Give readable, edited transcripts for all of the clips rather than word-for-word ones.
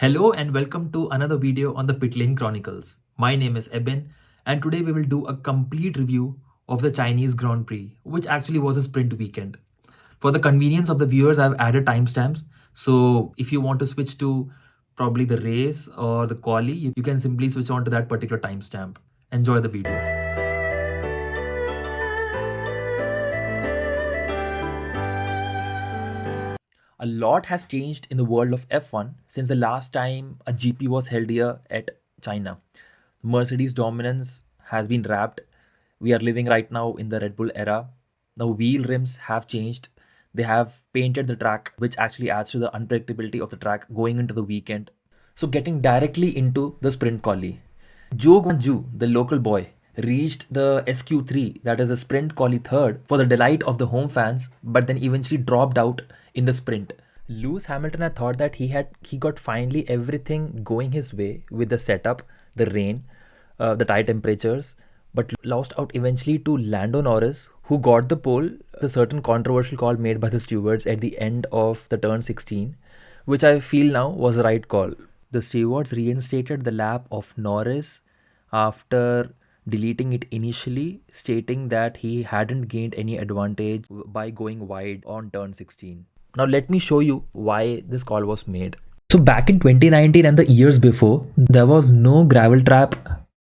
Hello and welcome to another video on the Pit Lane Chronicles. My name is Eben and today we will do a complete review of the Chinese Grand Prix, which actually was a sprint weekend. For the convenience of the viewers, I've added timestamps. So if you want to switch to probably the race or the quali, you can simply switch on to that particular timestamp. Enjoy the video. A lot has changed in the world of F1 since the last time a GP was held here at China. Mercedes dominance has been wrapped. We are living right now in the Red Bull era. The wheel rims have changed. They have painted the track, which actually adds to the unpredictability of the track going into the weekend. So, getting directly into the sprint quali. Zhou Guanju, the local boy, reached the SQ3, that is the sprint quali third, for the delight of the home fans, but then eventually dropped out in the sprint. Lewis Hamilton had thought that he got finally everything going his way with the setup, the rain, the tight temperatures, but lost out eventually to Lando Norris, who got the pole. The certain controversial call made by the stewards at the end of the turn 16, which I feel now was the right call. The stewards reinstated the lap of Norris after deleting it initially, stating that he hadn't gained any advantage by going wide on turn 16. Now let me show you why this call was made. So back in 2019 and the years before, there was no gravel trap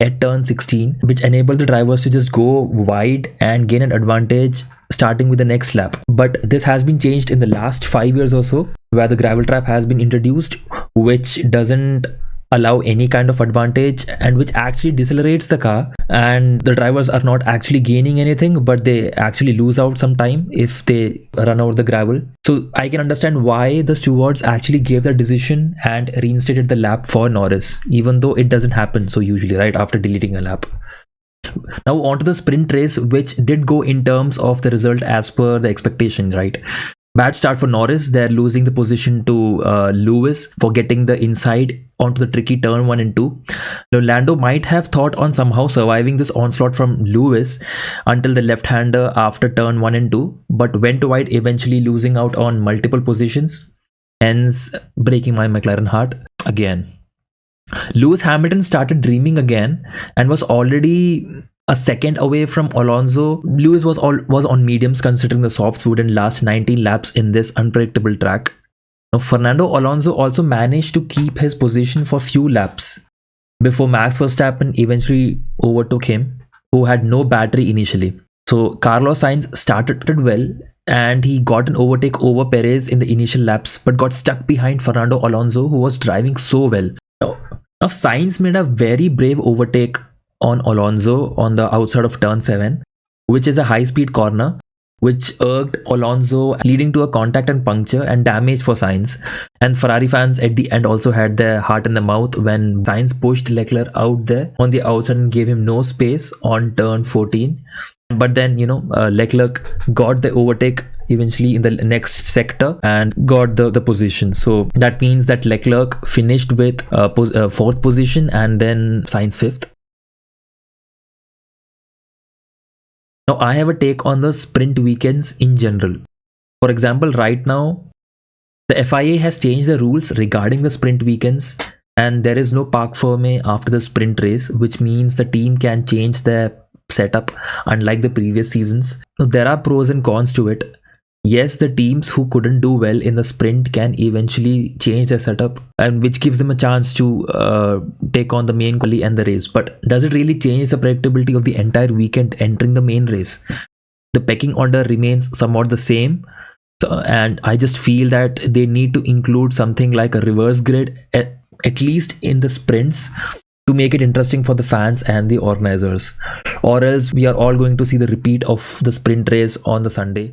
at turn 16, which enabled the drivers to just go wide and gain an advantage starting with the next lap. But this has been changed in the last 5 years or so, where the gravel trap has been introduced, which doesn't allow any kind of advantage and which actually decelerates the car, and the drivers are not actually gaining anything, but they actually lose out some time if they run over the gravel. So I can understand why the stewards actually gave that decision and reinstated the lap for Norris, even though it doesn't happen so usually right after deleting a lap. Now on to the sprint race, which did go in terms of the result as per the expectation, right? Bad start for Norris. They're losing the position to Lewis for getting the inside onto the tricky turn 1 and 2. Now, Lando might have thought on somehow surviving this onslaught from Lewis until the left-hander after turn 1 and 2, but went wide, eventually losing out on multiple positions, hence breaking my McLaren heart again. Lewis Hamilton started dreaming again and was already a second away from Alonso. Lewis was on mediums considering the softs wouldn't last 19 laps in this unpredictable track. Now, Fernando Alonso also managed to keep his position for few laps before Max Verstappen eventually overtook him, who had no battery initially. So Carlos Sainz started well and he got an overtake over Perez in the initial laps, but got stuck behind Fernando Alonso, who was driving so well. Now Sainz made a very brave overtake on Alonso on the outside of turn 7, which is a high-speed corner, which irked Alonso, leading to a contact and puncture and damage for Sainz. And Ferrari fans at the end also had their heart in the mouth when Sainz pushed Leclerc out there on the outside and gave him no space on turn 14. But then, Leclerc got the overtake eventually in the next sector and got the position. So that means that Leclerc finished with fourth position and then Sainz fifth. Now I have a take on the sprint weekends in general. For example, right now the FIA has changed the rules regarding the sprint weekends, and there is no parc fermé after the sprint race, which means the team can change their setup unlike the previous seasons. Now, there are pros and cons to it. Yes, the teams who couldn't do well in the sprint can eventually change their setup, and which gives them a chance to take on the main quali and the race. But does it really change the predictability of the entire weekend entering the main race? The pecking order remains somewhat the same. So, and I just feel that they need to include something like a reverse grid at least in the sprints to make it interesting for the fans and the organizers, or else we are all going to see the repeat of the sprint race on the Sunday.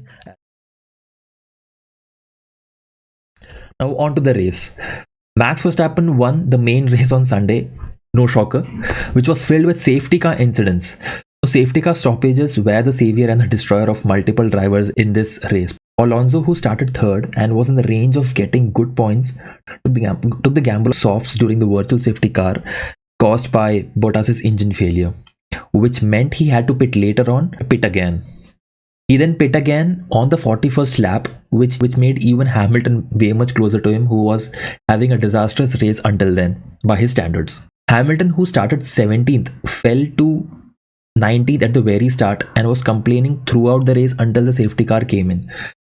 Now on to the race. Max Verstappen won the main race on Sunday, no shocker, which was filled with safety car incidents. Safety car stoppages were the savior and the destroyer of multiple drivers in this race. Alonso, who started third and was in the range of getting good points, took the gamble of softs during the virtual safety car caused by Bottas's engine failure, which meant he had to pit later on, pit again. He then pit again on the 41st lap, which made even Hamilton way much closer to him, who was having a disastrous race until then by his standards. Hamilton, who started 17th, fell to 19th at the very start and was complaining throughout the race until the safety car came in.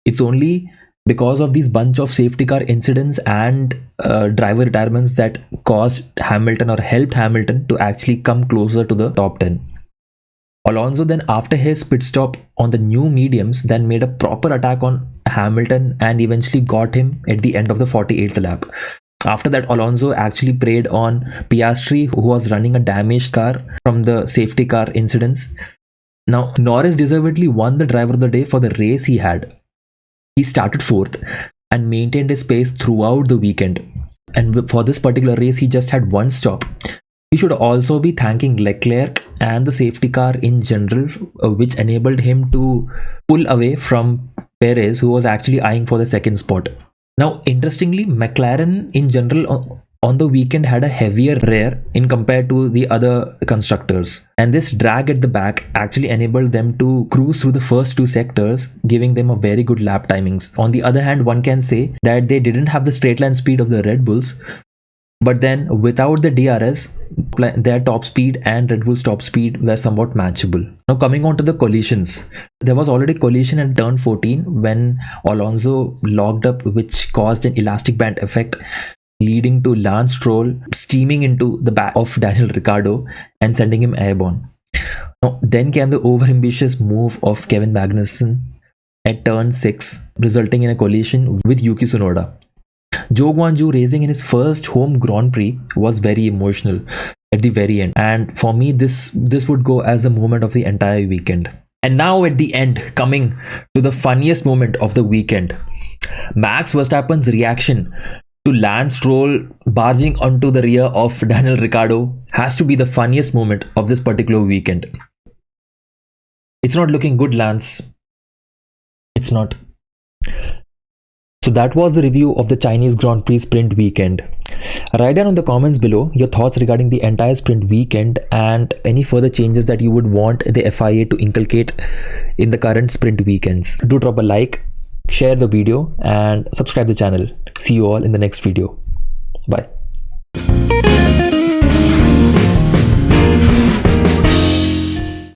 It's only because of these bunch of safety car incidents and driver retirements that caused Hamilton or helped Hamilton to actually come closer to the top 10. Alonso then, after his pit stop on the new mediums, then made a proper attack on Hamilton and eventually got him at the end of the 48th lap. After that, Alonso actually preyed on Piastri, who was running a damaged car from the safety car incidents. Now, Norris deservedly won the driver of the day for the race he had. He started 4th and maintained his pace throughout the weekend. And for this particular race, he just had one stop. He should also be thanking Leclerc and the safety car in general, which enabled him to pull away from Perez, who was actually eyeing for the second spot. Now, interestingly, McLaren in general on the weekend had a heavier rear in compared to the other constructors. And this drag at the back actually enabled them to cruise through the first two sectors, giving them a very good lap timings. On the other hand, one can say that they didn't have the straight line speed of the Red Bulls, but then without the DRS, their top speed and Red Bull's top speed were somewhat matchable. Now, coming on to the collisions, there was already collision at turn 14 when Alonso locked up, which caused an elastic band effect, leading to Lance Stroll steaming into the back of Daniel Ricciardo and sending him airborne. Now, then came the overambitious move of Kevin Magnussen at turn 6, resulting in a collision with Yuki Tsunoda. Zhou Guanyu racing in his first home Grand Prix was very emotional at the very end, and for me this would go as the moment of the entire weekend. And now at the end, coming to the funniest moment of the weekend, Max Verstappen's reaction to Lance Stroll barging onto the rear of Daniel Ricciardo has to be the funniest moment of this particular weekend. It's not looking good, Lance. It's not. So that was the review of the Chinese Grand Prix sprint weekend. Write down in the comments below your thoughts regarding the entire sprint weekend and any further changes that you would want the FIA to inculcate in the current sprint weekends. Do drop a like, share the video and subscribe the channel. See you all in the next video. Bye.